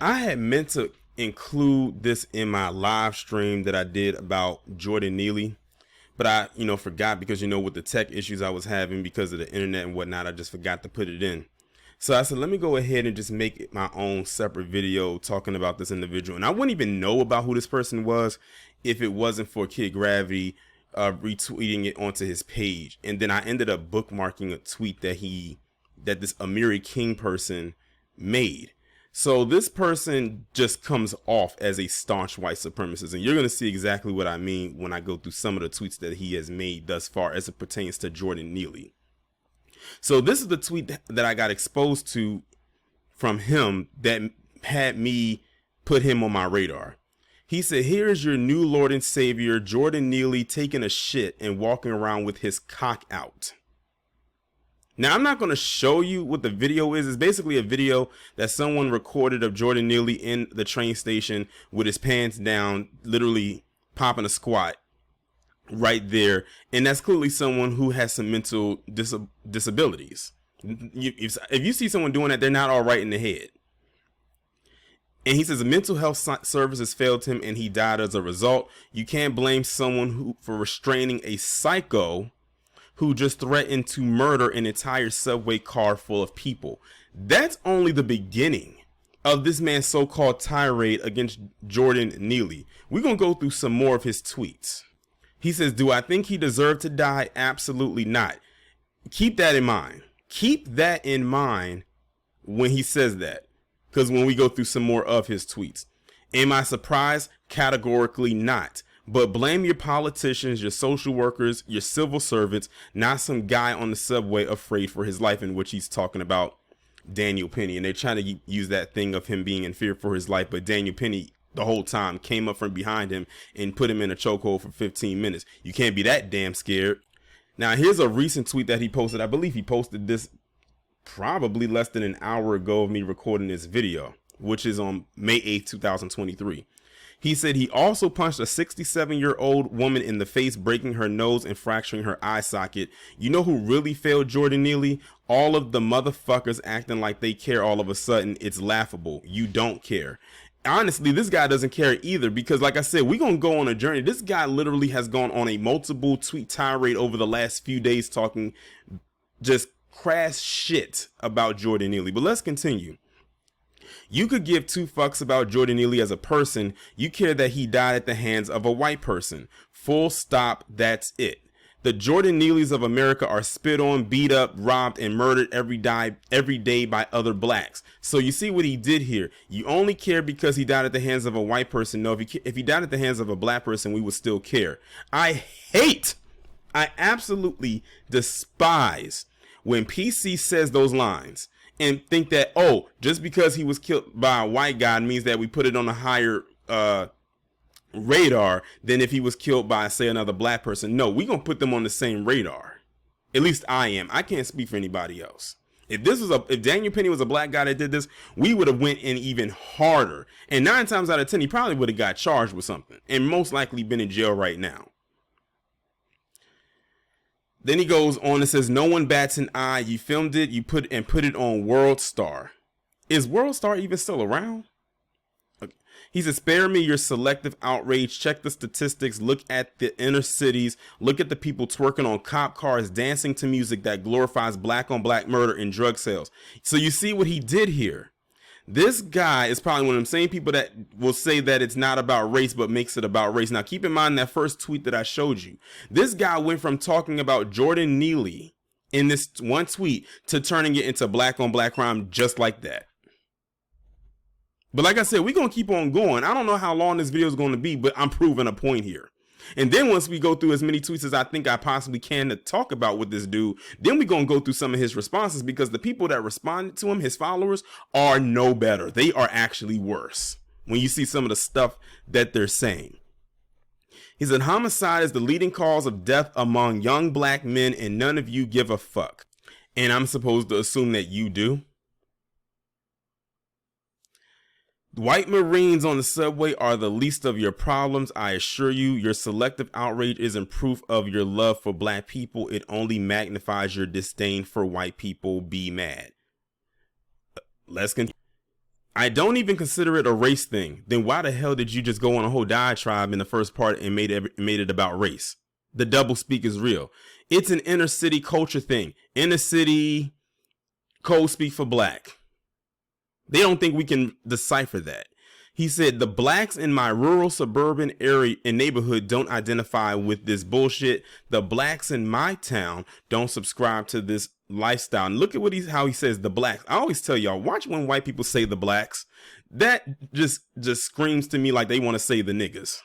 I had meant to include this in my live stream that I did about Jordan Neely, but I, forgot because, with the tech issues I was having because of the internet and whatnot, I just forgot to put it in. So I said, let me go ahead and just make it my own separate video talking about this individual. And I wouldn't even know about who this person was if it wasn't for Kid Gravity retweeting it onto his page. And then I ended up bookmarking a tweet that this Amiri King person made. So this person just comes off as a staunch white supremacist. And you're going to see exactly what I mean when I go through some of the tweets that he has made thus far as it pertains to Jordan Neely. So this is the tweet that I got exposed to from him that had me put him on my radar. He said, "Here's your new Lord and Savior, Jordan Neely, taking a shit and walking around with his cock out." Now, I'm not going to show you what the video is. It's basically a video that someone recorded of Jordan Neely in the train station with his pants down, literally popping a squat right there. And that's clearly someone who has some mental disabilities. If you see someone doing that, they're not all right in the head. And he says the mental health services failed him and he died as a result. You can't blame someone for restraining a psycho who just threatened to murder an entire subway car full of people. That's only the beginning of this man's so-called tirade against Jordan Neely. We're going to go through some more of his tweets. He says, "Do I think he deserved to die? Absolutely not." Keep that in mind. Keep that in mind when he says that, because when we go through some more of his tweets. Am I surprised? Categorically not. But blame your politicians, your social workers, your civil servants, not some guy on the subway afraid for his life, in which he's talking about Daniel Penny. And they're trying to use that thing of him being in fear for his life. But Daniel Penny, the whole time, came up from behind him and put him in a chokehold for 15 minutes. You can't be that damn scared. Now, here's a recent tweet that he posted. I believe he posted this probably less than an hour ago of me recording this video, which is on May 8th, 2023. He said he also punched a 67-year-old woman in the face, breaking her nose and fracturing her eye socket. You know who really failed Jordan Neely? All of the motherfuckers acting like they care all of a sudden. It's laughable. You don't care. Honestly, this guy doesn't care either, because like I said, we're going to go on a journey. This guy literally has gone on a multiple tweet tirade over the last few days talking just crass shit about Jordan Neely. But let's continue. You could give two fucks about Jordan Neely as a person. You care that he died at the hands of a white person. Full stop. That's it. The Jordan Neelys of America are spit on, beat up, robbed, and murdered every day by other blacks. So you see what he did here. You only care because he died at the hands of a white person. No, if he died at the hands of a black person, we would still care. I absolutely despise when PC says those lines and think that, oh, just because he was killed by a white guy means that we put it on a higher radar than if he was killed by, say, another black person. No, we're going to put them on the same radar. At least I am. I can't speak for anybody else. If Daniel Penny was a black guy that did this, we would have went in even harder. And 9 times out of 10, he probably would have got charged with something and most likely been in jail right now. Then he goes on and says, "No one bats an eye. You filmed it, you put it on World Star." Is World Star even still around? Okay. He says, "Spare me your selective outrage. Check the statistics. Look at the inner cities. Look at the people twerking on cop cars, dancing to music that glorifies black on black murder and drug sales." So you see what he did here. This guy is probably one of them same people that will say that it's not about race, but makes it about race. Now, keep in mind that first tweet that I showed you. This guy went from talking about Jordan Neely in this one tweet to turning it into black on black crime just like that. But like I said, we're going to keep on going. I don't know how long this video is going to be, but I'm proving a point here. And then once we go through as many tweets as I think I possibly can to talk about with this dude, then we're going to go through some of his responses, because the people that responded to him, his followers, are no better. They are actually worse when you see some of the stuff that they're saying. He said, "Homicide is the leading cause of death among young black men, and none of you give a fuck." And I'm supposed to assume that you do. "White Marines on the subway are the least of your problems. I assure you, your selective outrage isn't proof of your love for black people. It only magnifies your disdain for white people. Be mad." Let's continue. I don't even consider it a race thing. Then why the hell did you just go on a whole diatribe in the first part and made it about race? The double speak is real. It's an inner city culture thing. Inner city code speak for black. They don't think we can decipher that. He said, the blacks in my rural suburban area and neighborhood don't identify with this bullshit. The blacks in my town don't subscribe to this lifestyle. And look at how he says the blacks. I always tell y'all, watch when white people say the blacks. That just screams to me like they want to say the niggas.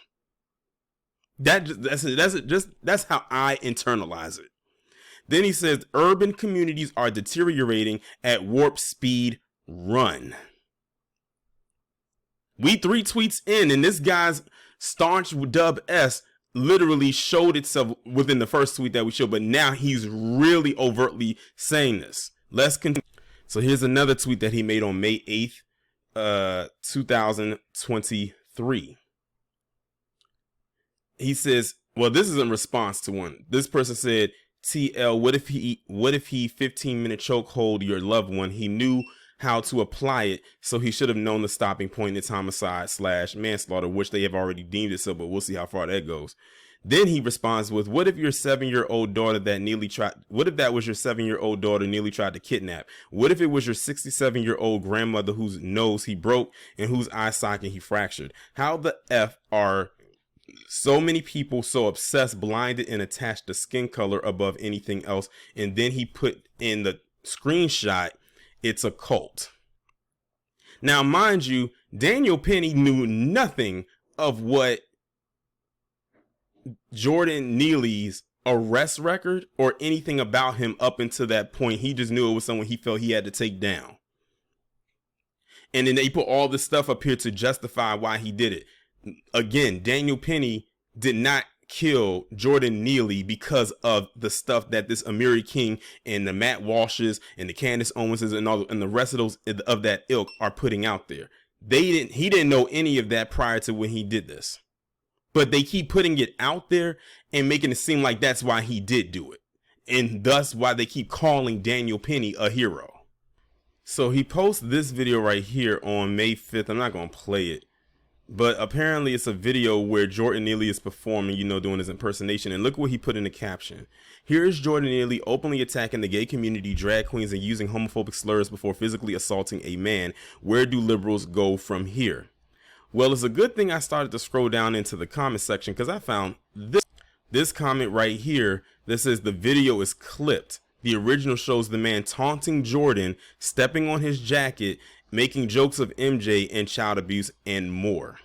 That's how I internalize it. Then he says urban communities are deteriorating at warp speed. Run. We 3 tweets in, and this guy's staunch dub S literally showed itself within the first tweet that we showed, but now he's really overtly saying this. Let's continue. So here's another tweet that he made on May 8th, 2023. He says, well, this is in response to one. This person said, TL, what if he 15-minute chokehold your loved one? He knew how to apply it, so he should have known the stopping point. It's homicide / manslaughter, which they have already deemed it so, but we'll see how far that goes. Then he responds with, what if your 7-year-old daughter what if that was your 7-year-old daughter nearly tried to kidnap? What if it was your 67-year-old grandmother whose nose he broke and whose eye socket he fractured? How the F are so many people so obsessed, blinded, and attached to skin color above anything else? And then he put in the screenshot, it's a cult. Now, mind you, Daniel Penny knew nothing of what Jordan Neely's arrest record or anything about him up until that point. He just knew it was someone he felt he had to take down. And then they put all this stuff up here to justify why he did it. Again, Daniel Penny did not kill Jordan Neely because of the stuff that this Amiri King and the Matt Walshes and the Candace Owenses and the rest of those of that ilk are putting out there. He didn't know any of that prior to when he did this, but they keep putting it out there and making it seem like that's why he did do it, and thus why they keep calling Daniel Penny a hero. So he posts this video right here on May 5th. I'm not going to play it, but apparently it's a video where Jordan Neely is performing, doing his impersonation. And look what he put in the caption. Here is Jordan Neely openly attacking the gay community, drag queens, and using homophobic slurs before physically assaulting a man. Where do liberals go from here? Well, it's a good thing I started to scroll down into the comment section, because I found this comment right here that says the video is clipped. The original shows the man taunting Jordan, stepping on his jacket, making jokes of MJ and child abuse and more.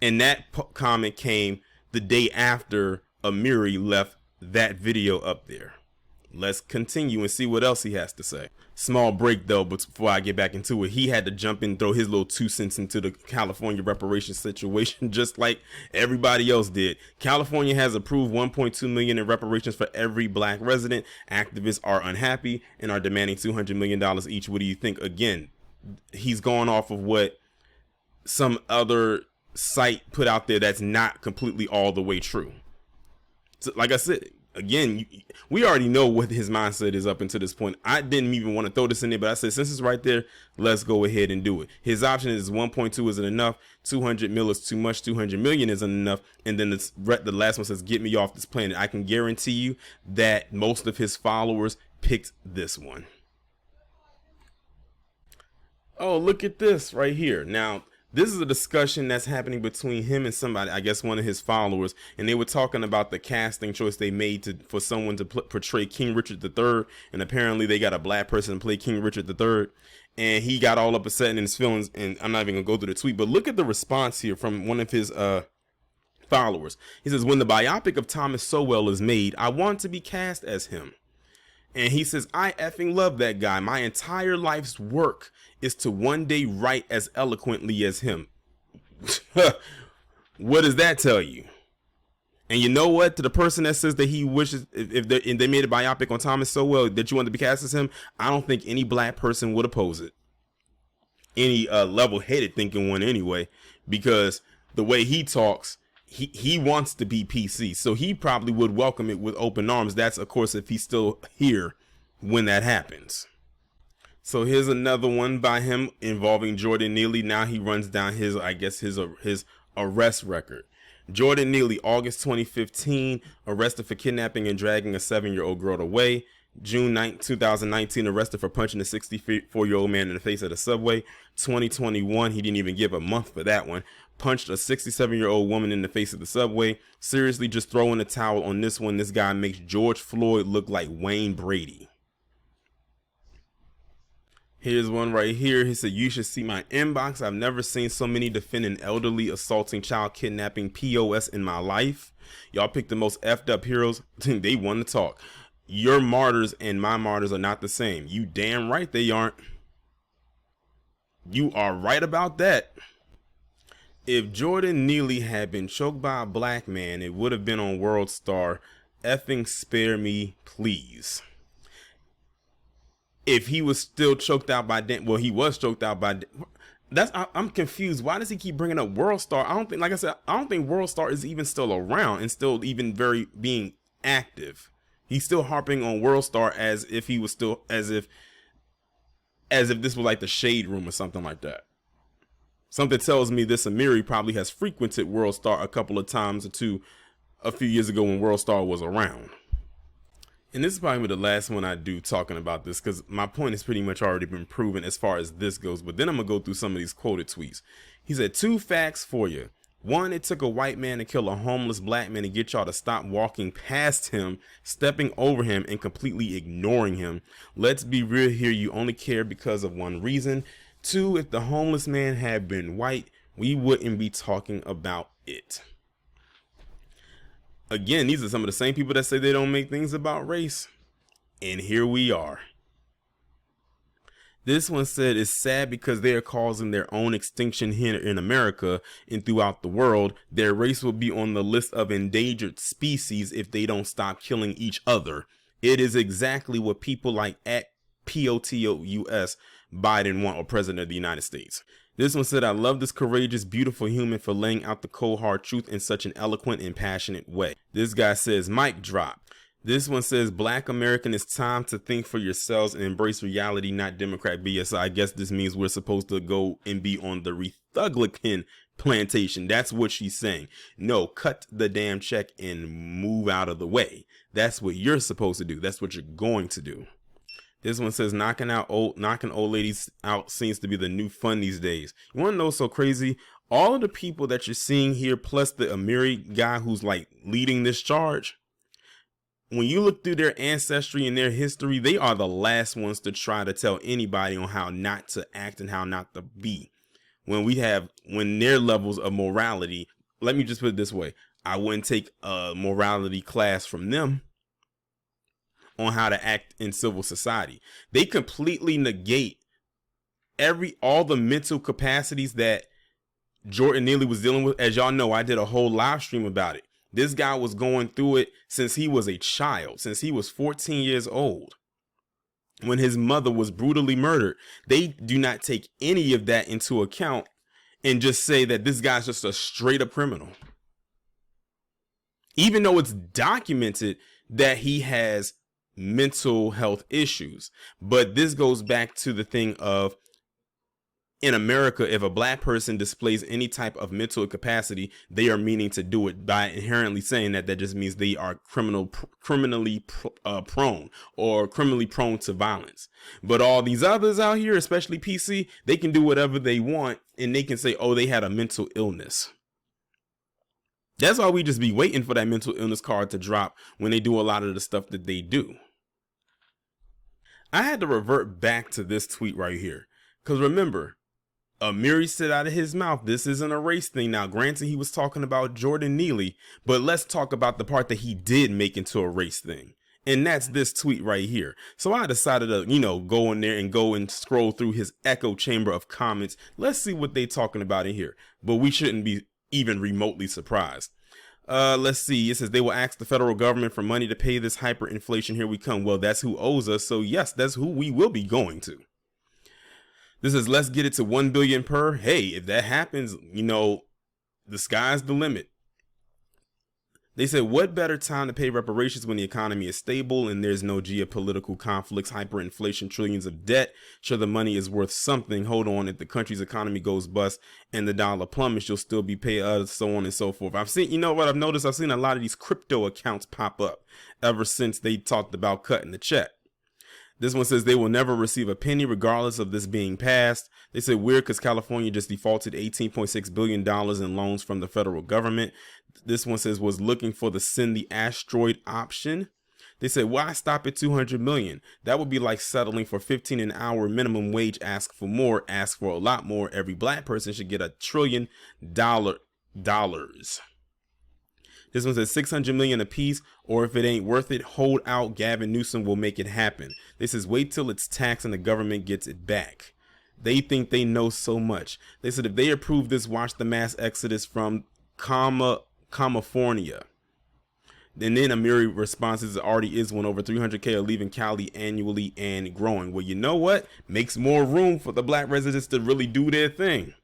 And that comment came the day after Amiri left that video up there. Let's continue and see what else he has to say. Small break though, but before I get back into it, he had to jump in, throw his little 2 cents into the California reparations situation, just like everybody else did. California has approved $1.2 million in reparations for every black resident. Activists are unhappy and are demanding $200 million each. What do you think? Again, he's going off of what some other site put out there that's not completely all the way true. So, like I said, again, we already know what his mindset is up until this point. I didn't even want to throw this in there, but I said, since it's right there, let's go ahead and do it. His option is 1.2 isn't enough. 200 mil is too much. 200 million isn't enough. And then the last one says, get me off this planet. I can guarantee you that most of his followers picked this one. Oh, look at this right here. Now, this is a discussion that's happening between him and somebody, I guess one of his followers, and they were talking about the casting choice they made for someone to portray King Richard III, and apparently they got a black person to play King Richard III, and he got all upset in his feelings, and I'm not even gonna go through the tweet, but look at the response here from one of his followers. He says, when the biopic of Thomas Sowell is made, I want to be cast as him. And he says, I effing love that guy. My entire life's work is to one day write as eloquently as him. What does that tell you? And you know what? To the person that says that he wishes, if they made a biopic on Thomas Sowell, that you want to be cast as him, I don't think any black person would oppose it. Any level-headed thinking one anyway, because the way he talks, he wants to be PC, so he probably would welcome it with open arms. That's, of course, if he's still here when that happens. So here's another one by him involving Jordan Neely. Now he runs down his, I guess, his arrest record. Jordan Neely, August 2015, arrested for kidnapping and dragging a 7-year-old girl away. June 9, 2019, arrested for punching a 64-year-old man in the face at a subway. 2021, he didn't even give a month for that one. Punched a 67-year-old woman in the face at the subway. Seriously, just throwing a towel on this one. This guy makes George Floyd look like Wayne Brady. Here's one right here. He said, you should see my inbox. I've never seen so many defending elderly, assaulting, child kidnapping, POS in my life. Y'all picked the most effed up heroes. They want to talk. Your martyrs and my martyrs are not the same. You damn right they aren't. You are right about that. If Jordan Neely had been choked by a black man, it would have been on World Star. Effing spare me, please. If he was still choked out by he was choked out by I'm confused. Why does he keep bringing up World Star? I don't think, like I said, I don't think World Star is even still around and still even very being active. He's still harping on World Star as if he was still, as if this was like the shade room or something like that. Something tells me this Amiri probably has frequented World Star a couple of times or two a few years ago when World Star was around. And this is probably the last one I do talking about this, because my point has pretty much already been proven as far as this goes. But then I'm going to go through some of these quoted tweets. He said, 2 facts for you. 1, it took a white man to kill a homeless black man and get y'all to stop walking past him, stepping over him, and completely ignoring him. Let's be real here. You only care because of one reason. 2, if the homeless man had been white, we wouldn't be talking about it. Again, these are some of the same people that say they don't make things about race. And here we are. This one said it's sad because they are causing their own extinction here in America and throughout the world. Their race will be on the list of endangered species if they don't stop killing each other. It is exactly what people like at POTUS Biden want, or President of the United States. This one said, I love this courageous, beautiful human for laying out the cold, hard truth in such an eloquent and passionate way. This guy says, mic drop. This one says, Black American, it's time to think for yourselves and embrace reality, not Democrat BS. So I guess this means we're supposed to go and be on the Republican plantation. That's what she's saying. No, cut the damn check and move out of the way. That's what you're supposed to do. That's what you're going to do. This one says, knocking old ladies out seems to be the new fun these days. You want to know what's so crazy? All of the people that you're seeing here, plus the Amiri guy who's like leading this charge, when you look through their ancestry and their history, they are the last ones to try to tell anybody on how not to act and how not to be. When their levels of morality, let me just put it this way, I wouldn't take a morality class from them on how to act in civil society. They completely negate all the mental capacities that Jordan Neely was dealing with. As y'all know, I did a whole live stream about it. This guy was going through it since he was a child, since he was 14 years old, when his mother was brutally murdered. They do not take any of that into account and just say that this guy's just a straight up criminal. Even though it's documented that he has mental health issues. But this goes back to the thing of, in America, if a black person displays any type of mental capacity, they are meaning to do it. By inherently saying that, that just means they are criminally prone or criminally prone to violence. But all these others out here, especially PC, they can do whatever they want and they can say, oh, they had a mental illness. That's why we just be waiting for that mental illness card to drop when they do a lot of the stuff that they do. I had to revert back to this tweet right here, because remember, Amiri said out of his mouth, this isn't a race thing. Now, granted, he was talking about Jordan Neely, but let's talk about the part that he did make into a race thing. And that's this tweet right here. So I decided to, go in there and go and scroll through his echo chamber of comments. Let's see what they talking about in here. But we shouldn't be even remotely surprised. Let's see. It says they will ask the federal government for money to pay this hyperinflation. Here we come. Well, that's who owes us. So yes, that's who we will be going to. This is, let's get it to 1 billion per. Hey, if that happens, the sky's the limit. They said, what better time to pay reparations when the economy is stable and there's no geopolitical conflicts, hyperinflation, trillions of debt? Sure, the money is worth something. Hold on, if the country's economy goes bust and the dollar plummets, you'll still be paid, so on and so forth. I've seen, you know what I've noticed? I've seen a lot of these crypto accounts pop up ever since they talked about cutting the check. This one says they will never receive a penny regardless of this being passed. They said weird because California just defaulted $18.6 billion in loans from the federal government. This one says was looking for the send the asteroid option. They said, why stop at 200 million? That would be like settling for 15 an hour minimum wage. Ask for more, ask for a lot more. Every black person should get $1 trillion. This one says 600 million apiece, or if it ain't worth it, hold out. Gavin Newsom will make it happen. This is wait till it's taxed and the government gets it back. They think they know so much. They said if they approve this, watch the mass exodus from California. And then Amiri responses, already is one. Over 300K are leaving Cali annually and growing. Well, you know what? Makes more room for the black residents to really do their thing.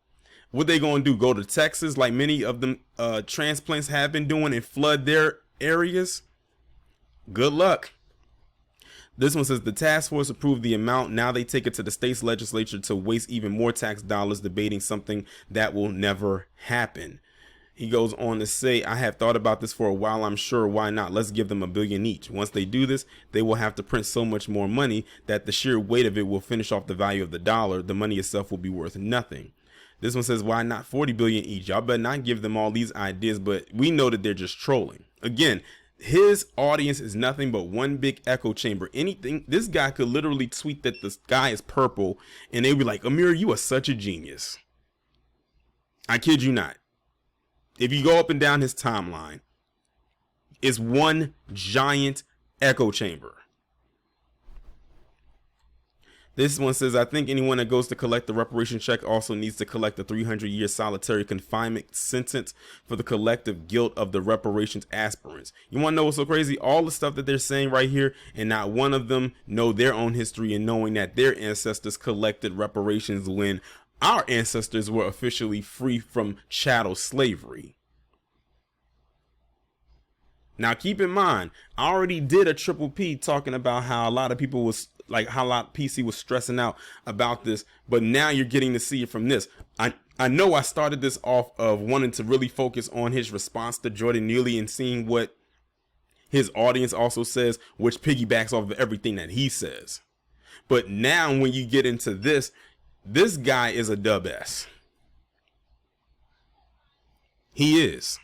What they gonna do? Go to Texas like many of them transplants have been doing and flood their areas? Good luck. This one says the task force approved the amount. Now they take it to the state's legislature to waste even more tax dollars debating something that will never happen. He goes on to say, I have thought about this for a while. I'm sure. Why not? Let's give them $1 billion each. Once they do this, they will have to print so much more money that the sheer weight of it will finish off the value of the dollar. The money itself will be worth nothing. This one says, why not 40 billion each? Y'all better not give them all these ideas, but we know that they're just trolling. Again, his audience is nothing but one big echo chamber. Anything, this guy could literally tweet that the sky is purple and they'd be like, Amiri, you are such a genius. I kid you not. If you go up and down his timeline, it's one giant echo chamber. This one says, I think anyone that goes to collect the reparation check also needs to collect a 300-year solitary confinement sentence for the collective guilt of the reparations aspirants. You want to know what's so crazy? All the stuff that they're saying right here, and not one of them know their own history and knowing that their ancestors collected reparations when our ancestors were officially free from chattel slavery. Now, keep in mind, I already did a triple P talking about how a lot of people was like, how a lot of PC was stressing out about this, but now you're getting to see it from this. I know I started this off of wanting to really focus on his response to Jordan Neely and seeing what his audience also says, which piggybacks off of everything that he says. But now when you get into this guy is a dub S. He is.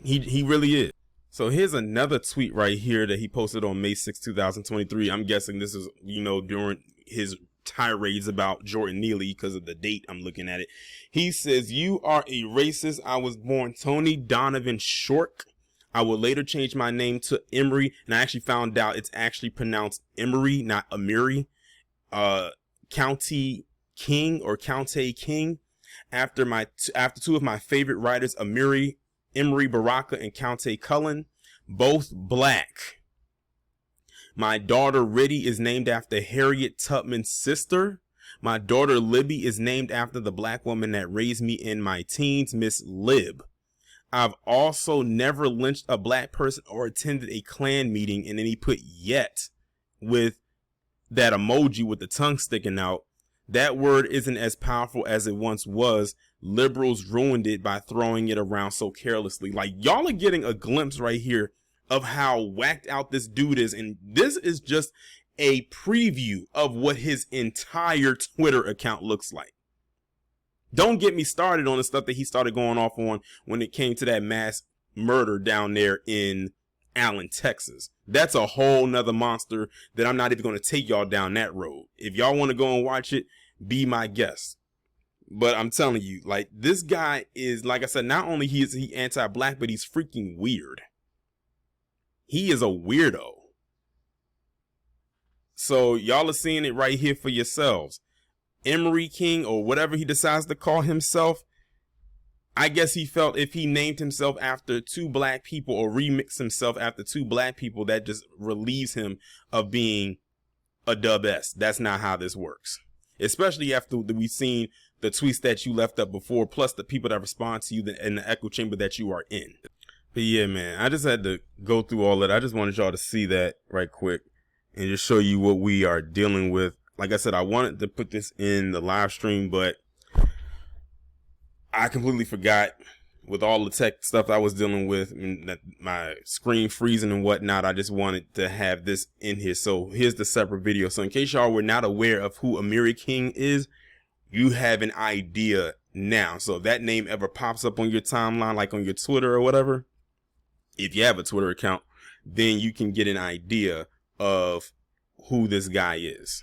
He really is. So here's another tweet right here that he posted on May 6, 2023. I'm guessing this is, during his tirades about Jordan Neely because of the date I'm looking at it. He says, you are a racist. I was born Tony Donovan Shork. I will later change my name to Amiri, and I actually found out it's actually pronounced Amiri, not Amiri. County King or County King, after two of my favorite writers, Amiri Baraka and County Cullen, both black. My daughter Riddy is named after Harriet Tubman's sister. My daughter Libby is named after the black woman that raised me in my teens, Miss Lib. I've also never lynched a black person or attended a Klan meeting, and then he put yet with that emoji with the tongue sticking out. That word isn't as powerful as it once was. Liberals ruined it by throwing it around so carelessly. Like, y'all are getting a glimpse right here of how whacked out this dude is. And this is just a preview of what his entire Twitter account looks like. Don't get me started on the stuff that he started going off on when it came to that mass murder down there in Allen, Texas. That's a whole nother monster that I'm not even going to take y'all down that road. If y'all want to go and watch it, be my guest. But I'm telling you, like, this guy is, like I said, not only is he anti-black, but he's freaking weird. He is a weirdo. So y'all are seeing it right here for yourselves. Amiri King, or whatever he decides to call himself, I guess he felt if he named himself after two black people or remixed himself after two black people, that just relieves him of being a dub S. That's not how this works. especially after we've seen the tweets that you left up before, plus the people that respond to you in the echo chamber that you are in. But yeah, man, I just had to go through all that. I just wanted y'all to see that right quick and just show you what we are dealing with. Like I said, I wanted to put this in the live stream, but I completely forgot with all the tech stuff I was dealing with and that my screen freezing and whatnot. I just wanted to have this in here. So here's the separate video. So in case y'all were not aware of who Amiri King is, you have an idea now. So if that name ever pops up on your timeline, like on your Twitter or whatever, if you have a Twitter account, then you can get an idea of who this guy is.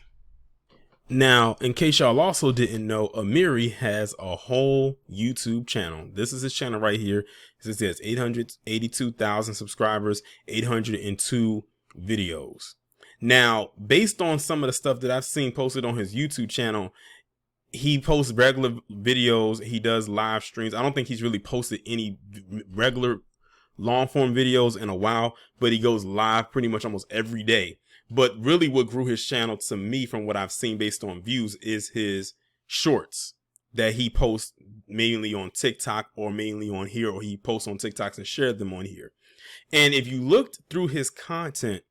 Now, in case y'all also didn't know, Amiri has a whole YouTube channel. This is his channel right here. It says 882,000 subscribers, 802 videos. Now, based on some of the stuff that I've seen posted on his YouTube channel, he posts regular videos. He does live streams. I don't think he's really posted any regular long form videos in a while, but he goes live pretty much almost every day. But really what grew his channel to me from what I've seen based on views is his shorts that he posts mainly on TikTok or mainly on here, or he posts on TikToks and shared them on here. And if you looked through his content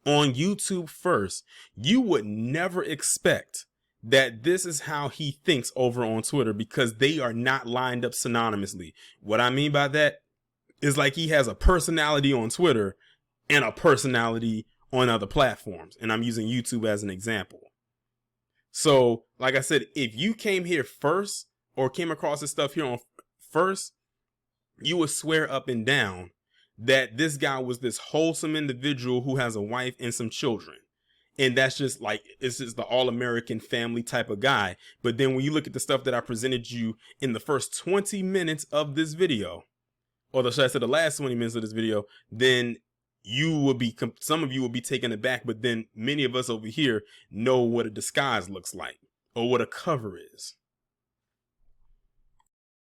on YouTube first, you would never expect that this is how he thinks over on Twitter, because they are not lined up synonymously. What I mean by that is like he has a personality on Twitter and a personality on other platforms. And I'm using YouTube as an example. So, like I said, if you came here first or came across this stuff here on first, you would swear up and down that this guy was this wholesome individual who has a wife and some children. And that's just like, it's just the all-American family type of guy. But then when you look at the stuff that I presented you in the first 20 minutes of this video, or should I say the last 20 minutes of this video, then you will be, some of you will be taken aback, but then many of us over here know what a disguise looks like or what a cover is.